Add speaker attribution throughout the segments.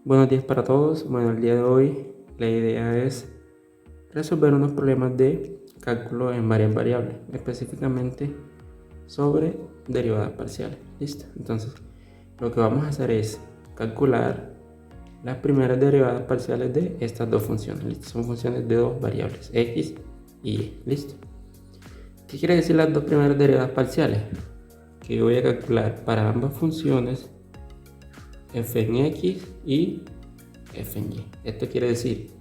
Speaker 1: Buenos días para todos. Bueno, el día de hoy la idea es resolver unos problemas de cálculo en varias variables, específicamente sobre derivadas parciales. ¿Listo? Entonces, lo que vamos a hacer es calcular las primeras derivadas parciales de estas dos funciones. ¿Listo? Son funciones de dos variables, x y y. ¿Listo? ¿Qué quiere decir las dos primeras derivadas parciales? Que yo voy a calcular para ambas funciones f en x y f en y. Esto quiere decir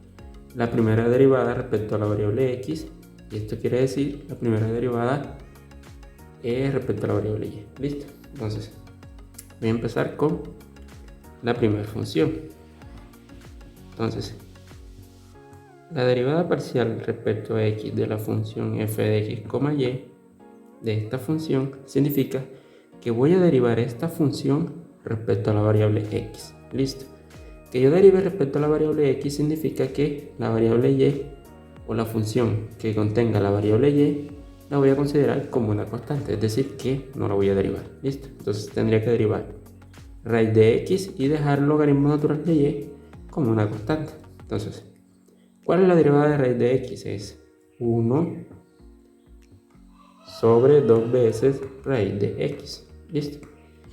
Speaker 1: la primera derivada respecto a la variable x, y esto quiere decir la primera derivada respecto a la variable y. ¿Listo? Entonces, voy a empezar con la primera función. Entonces, la derivada parcial respecto a x de la función f de x, y de esta función significa que voy a derivar esta función respecto a la variable x. ¿Listo? Que yo derive respecto a la variable x significa que la variable y o la función que contenga la variable y la voy a considerar como una constante, es decir, que no la voy a derivar. ¿Listo? Entonces tendría que derivar raíz de x y dejar el logaritmo natural de y como una constante. Entonces, ¿cuál es la derivada de raíz de x? Es 1 sobre 2 veces raíz de x. ¿Listo?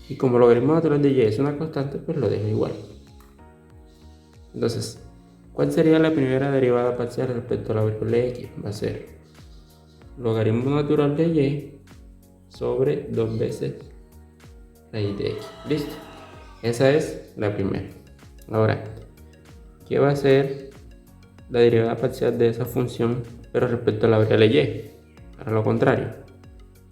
Speaker 1: Y como el logaritmo natural de y es una constante, pues lo dejo igual. Entonces, ¿cuál sería la primera derivada parcial respecto a la variable x? Va a ser logaritmo natural de y sobre 2 veces raíz de x. ¿Listo? Esa es la primera. Ahora, ¿qué va a ser la derivada parcial de esa función, pero respecto a la variable y? Ahora lo contrario.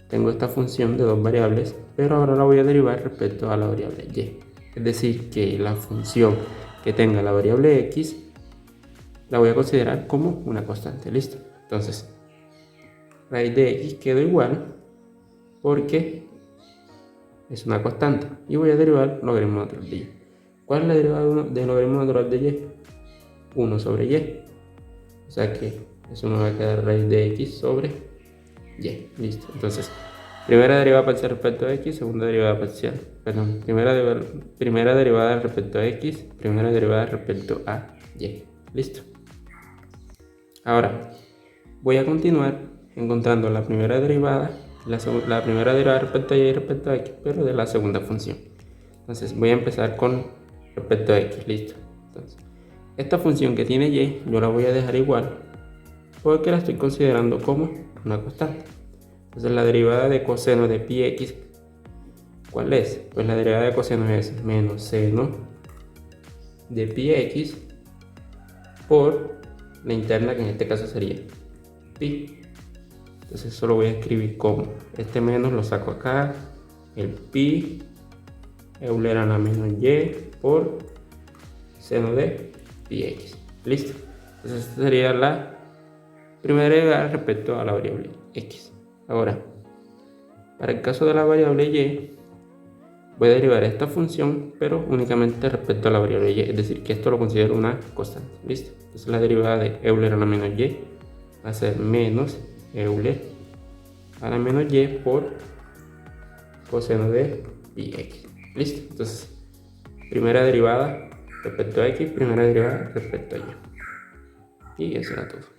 Speaker 1: Tengo esta función de dos variables, pero ahora la voy a derivar respecto a la variable y. Es decir, que la función que tenga la variable x la voy a considerar como una constante. ¿Listo? Entonces, raíz de x quedó igual porque es una constante y voy a derivar logaritmo natural de y. ¿Cuál es la derivada del logaritmo natural de y? 1 sobre y. O sea que eso nos va a quedar raíz de x sobre y. Listo. Entonces, primera derivada parcial respecto a x, segunda derivada parcial. Perdón, primera derivada respecto a x, primera derivada respecto a y. Listo. Ahora, voy a continuar encontrando la primera derivada, la primera derivada respecto a y y respecto a x, pero de la segunda función. Entonces, voy a empezar con respecto a x. Listo. Entonces, esta función que tiene y, yo la voy a dejar igual porque la estoy considerando como una constante. Entonces, la derivada de coseno de pi x, ¿cuál es? Pues la derivada de coseno es menos seno de pi x por la interna, que en este caso sería pi. Entonces eso lo voy a escribir como este menos lo saco acá, el pi Euler a menos y por seno de pi x. Listo. Entonces esta sería la primera derivada respecto a la variable x. Ahora, para el caso de la variable y, voy a derivar esta función, pero únicamente respecto a la variable y, es decir, que esto lo considero una constante. ¿Listo? Entonces la derivada de Euler a la menos y va a ser menos Euler a la menos y por coseno de pi x. ¿Listo? Entonces, primera derivada respecto a x, primera derivada respecto a y. Y eso era todo.